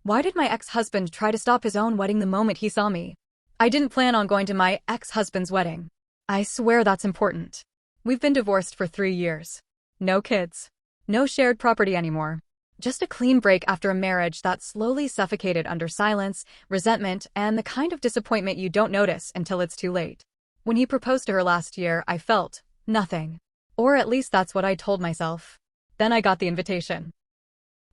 Why did my ex-husband try to stop his own wedding the moment he saw me? I didn't plan on going to my ex-husband's wedding. I swear that's important. We've been divorced for 3 years. No kids. No shared property anymore. Just a clean break after a marriage that slowly suffocated under silence, resentment, and the kind of disappointment you don't notice until it's too late. When he proposed to her last year, I felt nothing. Or at least that's what I told myself. Then I got the invitation.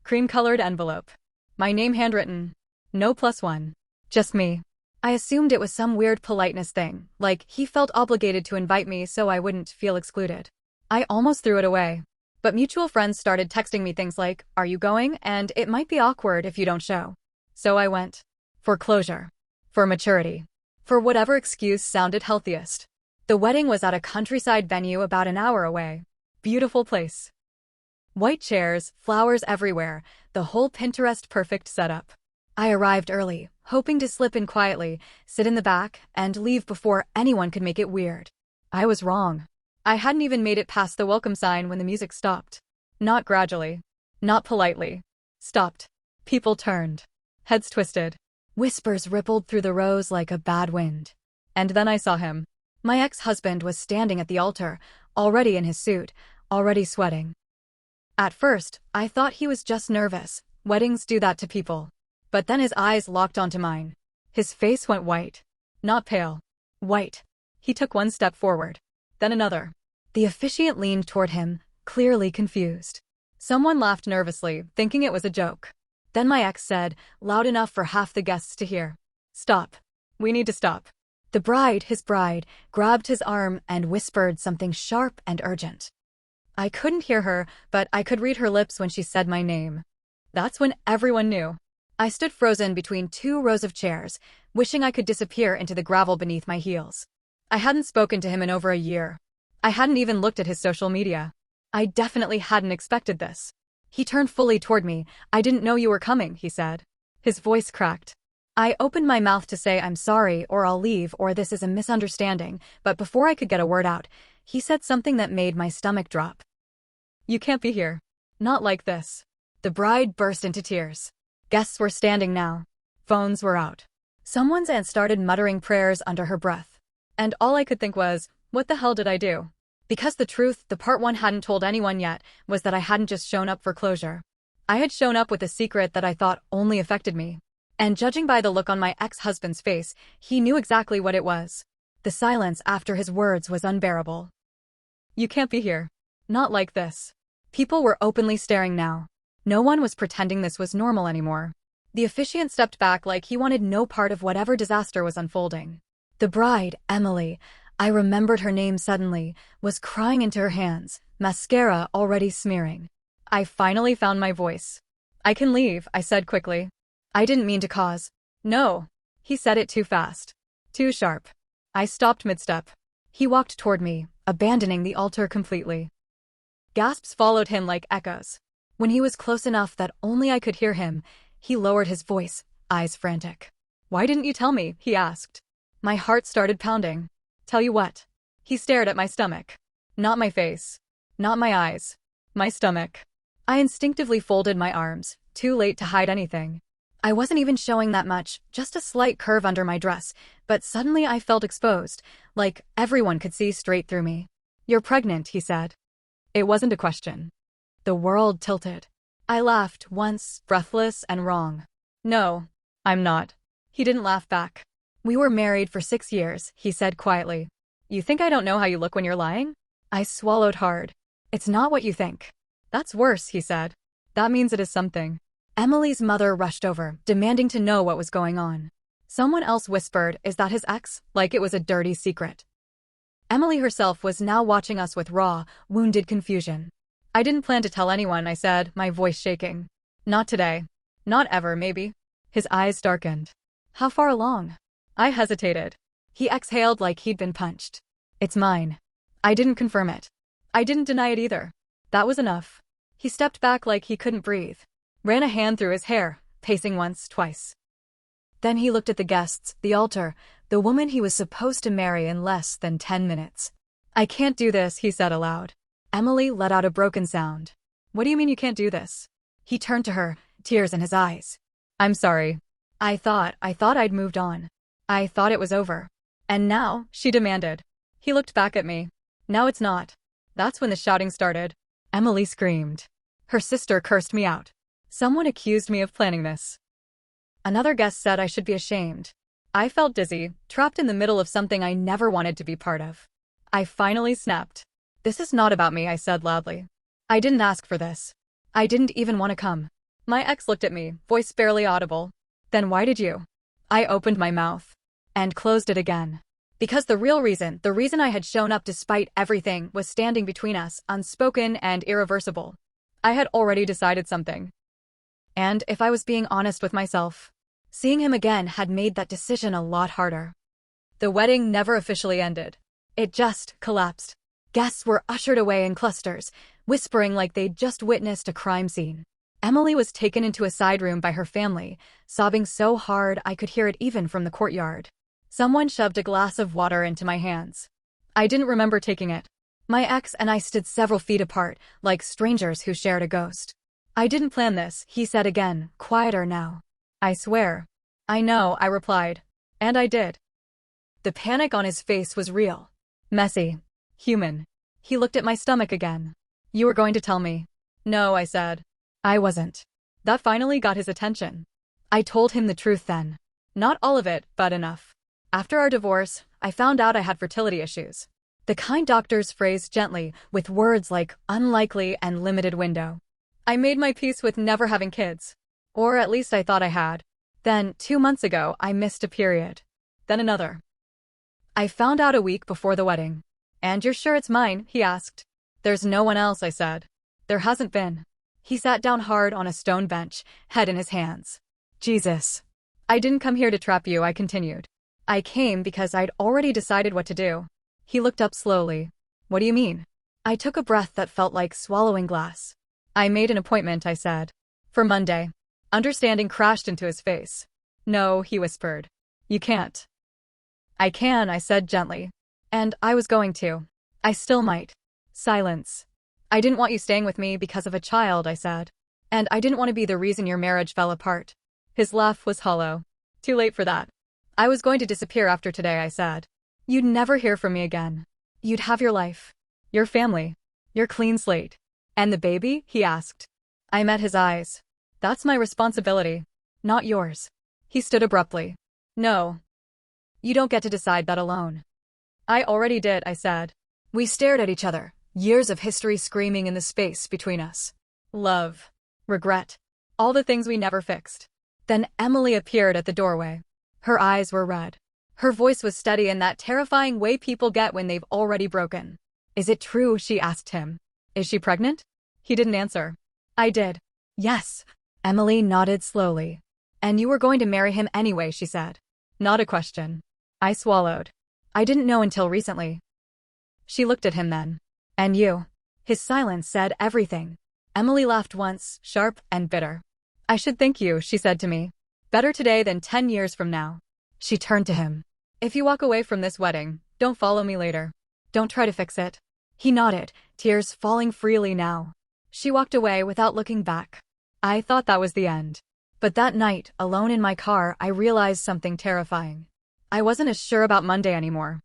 Cream-colored envelope. My name handwritten. No +1. Just me. I assumed it was some weird politeness thing, like he felt obligated to invite me so I wouldn't feel excluded. I almost threw it away. But mutual friends started texting me things like, "Are you going? And it might be awkward if you don't show." So I went. For closure. For maturity. For whatever excuse sounded healthiest. The wedding was at a countryside venue about an hour away. Beautiful place. White chairs, flowers everywhere, the whole Pinterest-perfect setup. I arrived early, hoping to slip in quietly, sit in the back, and leave before anyone could make it weird. I was wrong. I hadn't even made it past the welcome sign when the music stopped. Not gradually. Not politely. Stopped. People turned. Heads twisted. Whispers rippled through the rows like a bad wind. And then I saw him. My ex-husband was standing at the altar, already in his suit, already sweating. At first, I thought he was just nervous. Weddings do that to people. But then his eyes locked onto mine. His face went white. Not pale. White. He took one step forward. Then another. The officiant leaned toward him, clearly confused. Someone laughed nervously, thinking it was a joke. Then my ex said, loud enough for half the guests to hear, "Stop. We need to stop." The bride, his bride, grabbed his arm and whispered something sharp and urgent. I couldn't hear her, but I could read her lips when she said my name. That's when everyone knew. I stood frozen between 2 rows of chairs, wishing I could disappear into the gravel beneath my heels. I hadn't spoken to him in over a year. I hadn't even looked at his social media. I definitely hadn't expected this. He turned fully toward me. "I didn't know you were coming," he said. His voice cracked. I opened my mouth to say I'm sorry or I'll leave or this is a misunderstanding, but before I could get a word out, he said something that made my stomach drop. "You can't be here. Not like this." The bride burst into tears. Guests were standing now. Phones were out. Someone's aunt started muttering prayers under her breath. And all I could think was, what the hell did I do? Because the truth, the part one hadn't told anyone yet, was that I hadn't just shown up for closure. I had shown up with a secret that I thought only affected me. And judging by the look on my ex-husband's face, he knew exactly what it was. The silence after his words was unbearable. "You can't be here. Not like this." People were openly staring now. No one was pretending this was normal anymore. The officiant stepped back like he wanted no part of whatever disaster was unfolding. The bride, Emily, I remembered her name suddenly, was crying into her hands, mascara already smearing. I finally found my voice. "I can leave," I said quickly. I didn't mean to cause. "No." He said it too fast. Too sharp. I stopped mid-step. He walked toward me, abandoning the altar completely. Gasps followed him like echoes. When he was close enough that only I could hear him, he lowered his voice, eyes frantic. "Why didn't you tell me?" he asked. My heart started pounding. "Tell you what?" He stared at my stomach. Not my face. Not my eyes. My stomach. I instinctively folded my arms, too late to hide anything. I wasn't even showing that much, just a slight curve under my dress, but suddenly I felt exposed, like everyone could see straight through me. "You're pregnant," he said. It wasn't a question. The world tilted. I laughed once, breathless and wrong. "No, I'm not." He didn't laugh back. "We were married for 6 years, he said quietly. "You think I don't know how you look when you're lying?" I swallowed hard. "It's not what you think." "That's worse," he said. "That means it is something." Emily's mother rushed over, demanding to know what was going on. Someone else whispered, "Is that his ex?" like it was a dirty secret. Emily herself was now watching us with raw, wounded confusion. "I didn't plan to tell anyone," I said, my voice shaking. "Not today. Not ever, maybe." His eyes darkened. "How far along?" I hesitated. He exhaled like he'd been punched. "It's mine." I didn't confirm it. I didn't deny it either. That was enough. He stepped back like he couldn't breathe. Ran a hand through his hair, pacing once, twice. Then he looked at the guests, the altar, the woman he was supposed to marry in less than 10 minutes. "I can't do this," he said aloud. Emily let out a broken sound. "What do you mean you can't do this?" He turned to her, tears in his eyes. I'm sorry. I thought I'd moved on. I thought it was over. And now, she demanded. He looked back at me. Now it's not. That's when the shouting started. Emily screamed. Her sister cursed me out. Someone accused me of planning this. Another guest said I should be ashamed. I felt dizzy, trapped in the middle of something I never wanted to be part of. I finally snapped. This is not about me, I said loudly. I didn't ask for this. I didn't even want to come. My ex looked at me, voice barely audible. Then why did you? I opened my mouth. And closed it again. Because the reason I had shown up despite everything was standing between us, unspoken and irreversible. I had already decided something. And if I was being honest with myself, seeing him again had made that decision a lot harder. The wedding never officially ended. It just collapsed. Guests were ushered away in clusters, whispering like they'd just witnessed a crime scene. Emily was taken into a side room by her family, sobbing so hard I could hear it even from the courtyard. Someone shoved a glass of water into my hands. I didn't remember taking it. My ex and I stood several feet apart, like strangers who shared a ghost. I didn't plan this, he said again, quieter now. I swear. I know, I replied. And I did. The panic on his face was real. Messy. Human. He looked at my stomach again. You were going to tell me. No, I said. I wasn't. That finally got his attention. I told him the truth then. Not all of it, but enough. After our divorce, I found out I had fertility issues. The kind doctors phrased gently, with words like unlikely and limited window. I made my peace with never having kids. Or at least I thought I had. Then, 2 months ago, I missed a period. Then another. I found out a week before the wedding. And you're sure it's mine? He asked. There's no one else, I said. There hasn't been. He sat down hard on a stone bench, head in his hands. Jesus. I didn't come here to trap you, I continued. I came because I'd already decided what to do. He looked up slowly. What do you mean? I took a breath that felt like swallowing glass. I made an appointment, I said. For Monday. Understanding crashed into his face. No, he whispered. You can't. I can, I said gently. And I was going to. I still might. Silence. I didn't want you staying with me because of a child, I said. And I didn't want to be the reason your marriage fell apart. His laugh was hollow. Too late for that. I was going to disappear after today, I said. You'd never hear from me again. You'd have your life. Your family. Your clean slate. And the baby? He asked. I met his eyes. That's my responsibility. Not yours. He stood abruptly. No. You don't get to decide that alone. I already did, I said. We stared at each other, years of history screaming in the space between us. Love. Regret. All the things we never fixed. Then Emily appeared at the doorway. Her eyes were red. Her voice was steady in that terrifying way people get when they've already broken. Is it true? She asked him. Is she pregnant? He didn't answer. I did. Yes. Emily nodded slowly. And you were going to marry him anyway, she said. Not a question. I swallowed. I didn't know until recently. She looked at him then. And you? His silence said everything. Emily laughed once, sharp and bitter. I should thank you, she said to me. Better today than 10 years from now. She turned to him. If you walk away from this wedding, don't follow me later. Don't try to fix it. He nodded, tears falling freely now. She walked away without looking back. I thought that was the end. But that night, alone in my car, I realized something terrifying. I wasn't as sure about Monday anymore.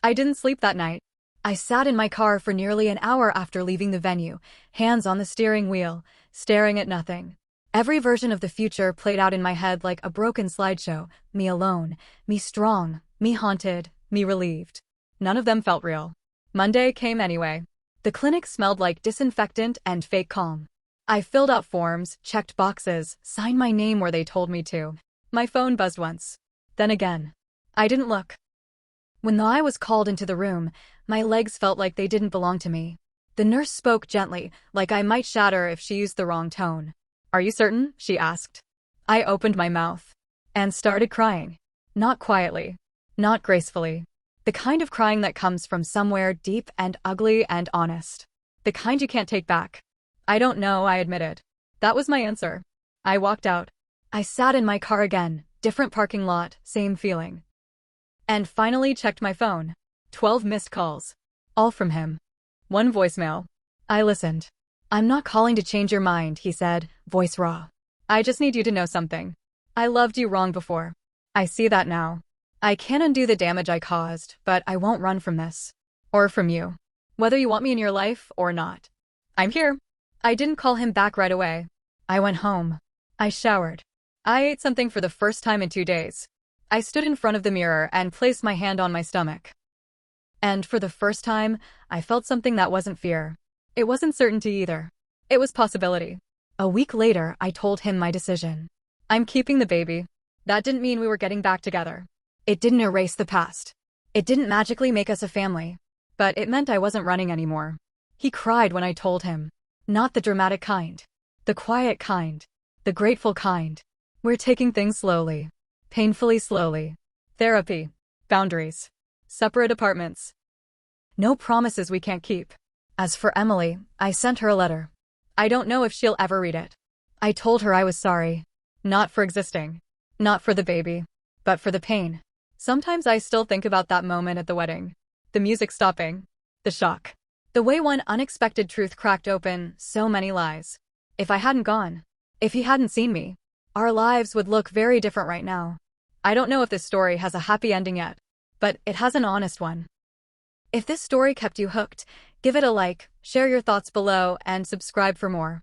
I didn't sleep that night. I sat in my car for nearly an hour after leaving the venue, hands on the steering wheel, staring at nothing. Every version of the future played out in my head like a broken slideshow, me alone, me strong, me haunted, me relieved. None of them felt real. Monday came anyway. The clinic smelled like disinfectant and fake calm. I filled out forms, checked boxes, signed my name where they told me to. My phone buzzed once. Then again. I didn't look. When I was called into the room, my legs felt like they didn't belong to me. The nurse spoke gently, like I might shatter if she used the wrong tone. Are you certain? She asked. I opened my mouth. And started crying. Not quietly. Not gracefully. The kind of crying that comes from somewhere deep and ugly and honest. The kind you can't take back. I don't know, I admitted. That was my answer. I walked out. I sat in my car again, different parking lot, same feeling. And finally checked my phone. 12 missed calls. All from him. 1 voicemail. I listened. I'm not calling to change your mind, he said, voice raw. I just need you to know something. I loved you wrong before. I see that now. I can't undo the damage I caused, but I won't run from this. Or from you. Whether you want me in your life or not. I'm here. I didn't call him back right away. I went home. I showered. I ate something for the first time in 2 days. I stood in front of the mirror and placed my hand on my stomach. And for the first time, I felt something that wasn't fear. It wasn't certainty either. It was possibility. A week later, I told him my decision. I'm keeping the baby. That didn't mean we were getting back together. It didn't erase the past. It didn't magically make us a family. But it meant I wasn't running anymore. He cried when I told him. Not the dramatic kind. The quiet kind. The grateful kind. We're taking things slowly. Painfully slowly. Therapy. Boundaries. Separate apartments. No promises we can't keep. As for Emily, I sent her a letter. I don't know if she'll ever read it. I told her I was sorry. Not for existing. Not for the baby. But for the pain. Sometimes I still think about that moment at the wedding. The music stopping. The shock. The way one unexpected truth cracked open so many lies. If I hadn't gone, if he hadn't seen me, our lives would look very different right now. I don't know if this story has a happy ending yet, but it has an honest one. If this story kept you hooked, give it a like, share your thoughts below, and subscribe for more.